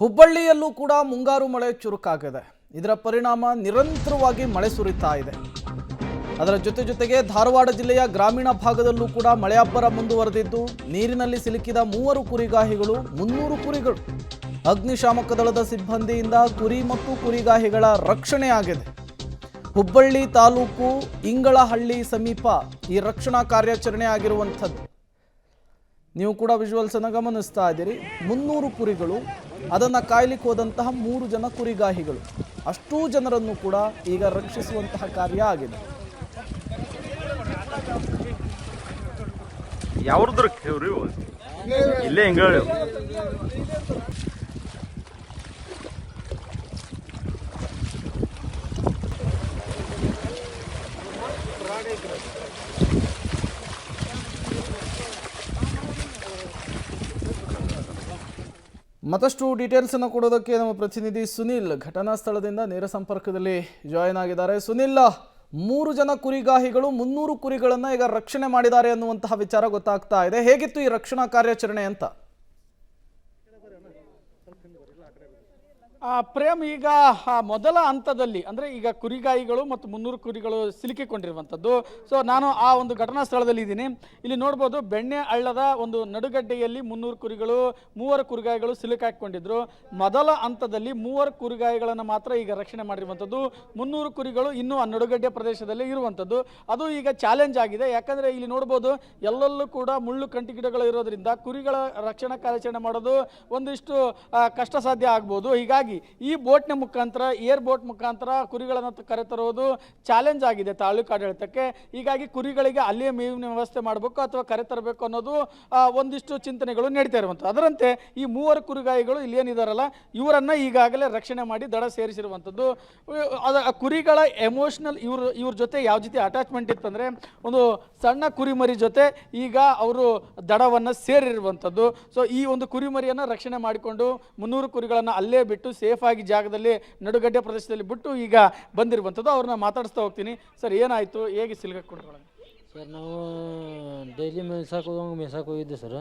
ಹುಬ್ಬಳ್ಳಿಯಲ್ಲೂ ಕೂಡ ಮುಂಗಾರು ಮಳೆ ಚುರುಕಾಗಿದೆ. ಇದರ ಪರಿಣಾಮ ನಿರಂತರವಾಗಿ ಮಳೆ ಸುರಿತಾ ಇದೆ. ಅದರ ಜೊತೆಗೆ ಧಾರವಾಡ ಜಿಲ್ಲೆಯ ಗ್ರಾಮೀಣ ಭಾಗದಲ್ಲೂ ಕೂಡ ಮಳೆ ಅಬ್ಬರ ಮುಂದುವರೆದಿದ್ದು ನೀರಿನಲ್ಲಿ ಸಿಲುಕಿದ 3 ಕುರಿಗಾಹಿಗಳು 300 ಕುರಿಗಳು. ಅಗ್ನಿಶಾಮಕ ದಳದ ಸಿಬ್ಬಂದಿಯಿಂದ ಕುರಿ ಮತ್ತು ಕುರಿಗಾಹಿಗಳ ರಕ್ಷಣೆಯಾಗಿದೆ. ಹುಬ್ಬಳ್ಳಿ ತಾಲೂಕು ಇಂಗಳಹಳ್ಳಿ ಸಮೀಪ ಈ ರಕ್ಷಣಾ ಕಾರ್ಯಾಚರಣೆ ಆಗಿರುವಂಥದ್ದು. ನೀವು ಕೂಡ ವಿಜುವಲ್ಸ್ ಅನ್ನು ಗಮನಿಸ್ತಾ ಇದ್ದೀರಿ. 300 ಕುರಿಗಳು, ಅದನ್ನು ಕಾಯ್ಲಿಕ್ಕೆ ಹೋದಂತಹ 3 ಜನ ಕುರಿಗಾಹಿಗಳು, ಅಷ್ಟೂ ಜನರನ್ನು ಕೂಡ ಈಗ ರಕ್ಷಿಸುವಂತಹ ಕಾರ್ಯ ಆಗಿದೆ. ಯಾವ್ದ್ರ ಇಲ್ಲೇ ಹಿಂಗ ಮತ್ತಷ್ಟು ಡೀಟೇಲ್ಸ್ ಅನ್ನು ಕೊಡೋದಕ್ಕೆ ನಮ್ಮ ಪ್ರತಿನಿಧಿ ಸುನಿಲ್ ಘಟನಾ ಸ್ಥಳದಿಂದ ನೇರ ಸಂಪರ್ಕದಲ್ಲಿ ಜಾಯಿನ್ ಆಗಿದ್ದಾರೆ. ಸುನಿಲ್, 3 ಜನ ಕುರಿಗಾಹಿಗಳು 300 ಕುರಿಗಳನ್ನು ಈಗ ರಕ್ಷಣೆ ಮಾಡಿದ್ದಾರೆ ಅನ್ನುವಂತಹ ವಿಚಾರ ಗೊತ್ತಾಗ್ತಾ ಇದೆ. ಹೇಗಿತ್ತು ಈ ರಕ್ಷಣಾ ಕಾರ್ಯಾಚರಣೆ ಅಂತ? ಪ್ರೇಮ್, ಈಗ ಮೊದಲ ಹಂತದಲ್ಲಿ ಅಂದರೆ ಈಗ ಕುರಿಗಾಯಿಗಳು ಮತ್ತು 300 ಕುರಿಗಳು ಸಿಲುಕಿಕೊಂಡಿರುವಂಥದ್ದು. ಸೊ ನಾನು ಆ ಒಂದು ಘಟನಾ ಸ್ಥಳದಲ್ಲಿ ಇದ್ದೀನಿ. ಇಲ್ಲಿ ನೋಡ್ಬೋದು, ಬೆಣ್ಣೆ ಹಳ್ಳದ ಒಂದು ನಡುಗಡ್ಡೆಯಲ್ಲಿ 300 ಕುರಿಗಳು 3 ಕುರಿಗಾಯಿಗಳು ಸಿಲುಕಾಕೊಂಡಿದ್ರು. ಮೊದಲ ಹಂತದಲ್ಲಿ 3 ಕುರಿಗಾಯಿಗಳನ್ನು ಮಾತ್ರ ಈಗ ರಕ್ಷಣೆ ಮಾಡಿರುವಂಥದ್ದು. 300 ಕುರಿಗಳು ಇನ್ನೂ ಆ ನಡುಗಡ್ಡೆ ಪ್ರದೇಶದಲ್ಲಿ ಇರುವಂಥದ್ದು. ಅದು ಈಗ ಚಾಲೆಂಜ್ ಆಗಿದೆ. ಯಾಕಂದರೆ ಇಲ್ಲಿ ನೋಡ್ಬೋದು, ಎಲ್ಲೆಲ್ಲೂ ಕೂಡ ಮುಳ್ಳು ಕಂಟಿ ಗಿಡಗಳು ಇರೋದ್ರಿಂದ ಕುರಿಗಳ ರಕ್ಷಣಾ ಕಾರ್ಯಾಚರಣೆ ಮಾಡೋದು ಒಂದಿಷ್ಟು ಕಷ್ಟ ಸಾಧ್ಯ ಆಗ್ಬೋದು. ಹೀಗಾಗಿ ಈ ಬೋಟ್ನ ಮುಖಾಂತರ, ಏರ್ ಬೋಟ್ ಮುಖಾಂತರ ಕುರಿಗಳನ್ನು ಕರೆತರುವುದು ಚಾಲೆಂಜ್ ಆಗಿದೆ ತಾಲೂಕು ಆಡಳಿತಕ್ಕೆ. ಹೀಗಾಗಿ ಕುರಿಗಳಿಗೆ ಅಲ್ಲಿಯೇ ಮೇವಿನ ವ್ಯವಸ್ಥೆ ಮಾಡಬೇಕು ಅಥವಾ ಕರೆತರಬೇಕು ಅನ್ನೋದು ಒಂದಿಷ್ಟು ಚಿಂತನೆಗಳು ನಡೀತಾ ಇರುವಂಥದ್ದು. ಅದರಂತೆ ಈ 3 ಕುರಿಗಾಯಿಗಳು ಇಲ್ಲಿ ಏನಿದಾರಲ್ಲ, ಇವರನ್ನು ಈಗಾಗಲೇ ರಕ್ಷಣೆ ಮಾಡಿ ದಡ ಸೇರಿಸಿರುವಂಥದ್ದು. ಕುರಿಗಳ ಎಮೋಷನಲ್ ಇವ್ರ ಜೊತೆ ಯಾವ ಜೊತೆ ಅಟ್ಯಾಚ್ಮೆಂಟ್ ಇತ್ತಂದರೆ, ಒಂದು ಸಣ್ಣ ಕುರಿಮರಿ ಜೊತೆ ಈಗ ಅವರು ದಡವನ್ನು ಸೇರಿರುವಂಥದ್ದು. ಸೊ ಈ ಒಂದು ಕುರಿಮರಿಯನ್ನು ರಕ್ಷಣೆ ಮಾಡಿಕೊಂಡು 300 ಕುರಿಗಳನ್ನು ಅಲ್ಲೇ ಬಿಟ್ಟು ಸೇಫ್ ಆಗಿ ಜಾಗದಲ್ಲಿ ನಡುಗಡ್ಡೆ ಪ್ರದೇಶದಲ್ಲಿ ಬಿಟ್ಟು ಈಗ ಬಂದಿರುವಂಥದ್ದು. ಅವ್ರನ್ನ ಮಾತಾಡಿಸ್ತಾ ಹೋಗ್ತೀನಿ. ಸರ್, ಏನಾಯಿತು, ಹೇಗೆ ಸಿಲುಕಾಕೊಂಡ್ರು? ಸರ್, ನಾವು ಡೈಲಿ ಮೇಯ್ಸಕ್ಕೆ ಹೋಗಿದ್ದೆ ಸರ್.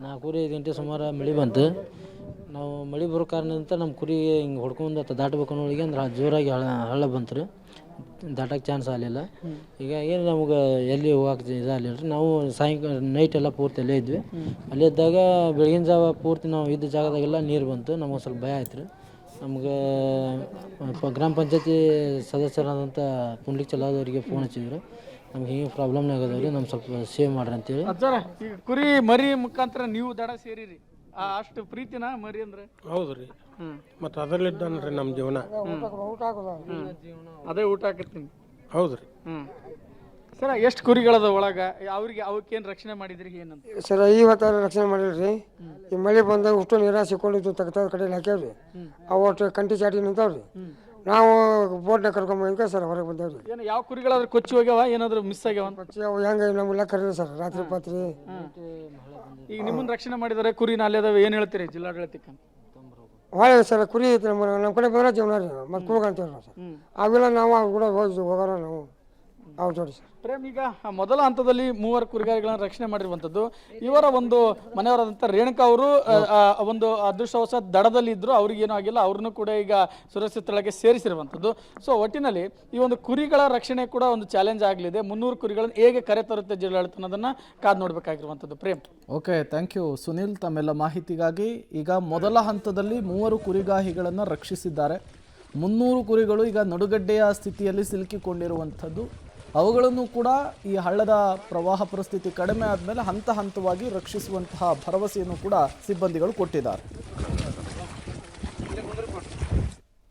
4-5 ಗಂಟೆ ಸುಮಾರು ಮಳೆ ಬಂತು. ನಾವು ಮಳೆ ಬರೋ ಕಾರಣದಿಂದ ನಮ್ಮ ಕುರಿ ಹಿಂಗೆ ಹೊಡ್ಕೊಂಡು ದಾಟಬೇಕು ಅನ್ನೋಳಿಗೆ ಅಂದ್ರೆ ಜೋರಾಗಿ ಹಳ್ಳ ಬಂತು ರೀ. ದಾಟಕ್ಕೆ ಚಾನ್ಸ್ ಆಗಲಿಲ್ಲ. ಹೀಗಾಗಿ ನಮ್ಗೆ ಎಲ್ಲಿ ಹೋಗಕ್ಕೆ ಇದಾಗಲಿಲ್ಲ ರೀ. ನಾವು ಸಾಯಂಕಾಲ ನೈಟ್ ಎಲ್ಲ ಪೂರ್ತಿ ಅಲ್ಲೇ ಇದ್ವಿ. ಅಲ್ಲೇ ಇದ್ದಾಗ ಬೆಳಗಿನ ಜಾವ ಪೂರ್ತಿ ನಾವು ಇದ್ದ ಜಾಗದಾಗೆಲ್ಲ ನೀರು ಬಂತು. ನಮಗೆ ಸ್ವಲ್ಪ ಭಯ ಆಯ್ತು ರೀ. ನಮ್ಗೆ ಗ್ರಾಮ ಪಂಚಾಯತಿ ಸದಸ್ಯರಾದಂಥ ಪುಂಡ್ಲಿಕ್ ಚಲಾದವರಿಗೆ ಫೋನ್ ಹಚ್ಚಿದ್ರು. ನಮ್ಗೆ ಹಿಂಗೆ ಪ್ರಾಬ್ಲಮ್ನಾಗ ಅದಾವ್ರಿ, ನಮ್ಮ ಸ್ವಲ್ಪ ಸೇವ್ ಮಾಡ್ರಿ ಅಂತೇಳಿ. ಈಗ ಕುರಿ ಮರಿ ಮುಖಾಂತರ ನೀವು ದಡ ಸೇರಿರಿ, ಅಷ್ಟು ಪ್ರೀತಿನ ಮರಿ ಅಂದ್ರೆ? ಹೌದು ರೀ. ಮತ್ತು ಅದರಲ್ಲಿದ್ದಾನ್ರಿ ನಮ್ಮ ಜೀವನ. ಅದೇ ಊಟ ಹಾಕತ್ತೀನಿ. ಹೌದು ರೀ. ಸರ್, ಎಷ್ಟು ಕುರಿಗಳದ ಒಳಗೆ? ಅವಕ್ಕೇನು ರಕ್ಷಣೆ ಮಾಡಿದ್ರಿ, ಏನಂತ? ಸರ್, ಇವತ್ತು ರಕ್ಷಣೆ ಮಾಡಿಲ್ರಿ. ಈ ಮಳೆ ಬಂದಾಗ ಉಷ್ಟು ನೀರ ಸಿಕ್ಕೊಂಡಿದ್ದು ತೆಗ್ದ ಕಡೆ ಹಾಕ್ಯಾವ್ರಿ. ಅವತ್ತು ಕಂಟಿ ಚಾಟಿ ನಿಂತಾವ್ರಿ. ನಾವು ಬೋಟ್ನ ಕರ್ಕೊಂಬಂದ ಸರ್ ಹೊರಗೆ ಬಂದೇವ್ರಿ. ಏನು ಯಾವ ಕುರಿಗಳಾದ್ರೂ ಕೊಚ್ಚಿ ಹೋಗ್ಯಾವ, ಏನಾದ್ರು ಮಿಸ್ ಆಗ್ಯಾವ? ಅವು ಹೆಂಗೆ ನಮ್ಗೆಲ್ಲ ಕರೀರಿ ಸರ್, ರಾತ್ರಿ ಪಾತ್ರಿ. ಈಗ ನಿಮ್ಮನ್ನ ರಕ್ಷಣೆ ಮಾಡಿದರೆ ಕುರಿ ನಾಲೆ ಅದಾವೆ, ಏನು ಹೇಳ್ತೀರಿ ಜಿಲ್ಲಾಡಳಿತಕ್ಕೆ? ಹೊಳೆ ಸರ್, ಕುರಿ ಐತಿ ನಮ್ಮ ಕಡೆ ಬಂದ್ರೆ ಜೀವನ ರೀ. ಮತ್ತು ಕೂಗಂತೇವ್ರಿ ನಾವು ಸರ್. ಅವೆಲ್ಲ ನಾವು ಅವ್ರು ಕೂಡ ಹೋಗೋಣ ನಾವು ಅವ್ರು ಜೋಡಿ ಸರ್. ಪ್ರೇಮ್, ಈಗ ಮೊದಲ ಹಂತದಲ್ಲಿ 3 ಕುರಿಗಾಯಿಗಳನ್ನು ರಕ್ಷಣೆ ಮಾಡಿರುವಂಥದ್ದು. ಇವರ ಒಂದು ಮನೆಯವರಾದಂಥ ರೇಣುಕಾ ಅವರು ಒಂದು ಅದೃಷ್ಟವಶಾತ್ ದಡದಲ್ಲಿ ಇದ್ದರು, ಅವ್ರಿಗೇನೂ ಆಗಿಲ್ಲ. ಅವ್ರನ್ನೂ ಕೂಡ ಈಗ ಸುರಕ್ಷಿತ ಸ್ಥಳಕ್ಕೆ ಸೇರಿಸಿರುವಂಥದ್ದು. ಸೊ ಒಟ್ಟಿನಲ್ಲಿ ಈ ಒಂದು ಕುರಿಗಳ ರಕ್ಷಣೆ ಕೂಡ ಒಂದು ಚಾಲೆಂಜ್ ಆಗಲಿದೆ. 300 ಕುರಿಗಳನ್ನು ಹೇಗೆ ಕರೆ ತರುತ್ತೆ ಜಿಲ್ಲಾಡಳಿತ ಅನ್ನೋದನ್ನು ಕಾದು ನೋಡಬೇಕಾಗಿರುವಂಥದ್ದು. Prem, okay, thank you Sunil ತಮ್ಮೆಲ್ಲ ಮಾಹಿತಿಗಾಗಿ. ಈಗ ಮೊದಲ ಹಂತದಲ್ಲಿ 3 ಕುರಿಗಾಹಿಗಳನ್ನು ರಕ್ಷಿಸಿದ್ದಾರೆ. 300 ಕುರಿಗಳು ಈಗ ನಡುಗಡ್ಡೆಯ ಸ್ಥಿತಿಯಲ್ಲಿ ಸಿಲುಕಿಕೊಂಡಿರುವಂಥದ್ದು. ಅವುಗಳನ್ನು ಕೂಡ ಈ ಹಳ್ಳದ ಪ್ರವಾಹ ಪರಿಸ್ಥಿತಿ ಕಡಿಮೆ ಆದಮೇಲೆ ಹಂತವಾಗಿ ರಕ್ಷಿಸುವಂತಹ ಭರವಸೆಯನ್ನು ಕೂಡ ಸಿಬ್ಬಂದಿಗಳು ಕೊಟ್ಟಿದ್ದಾರೆ.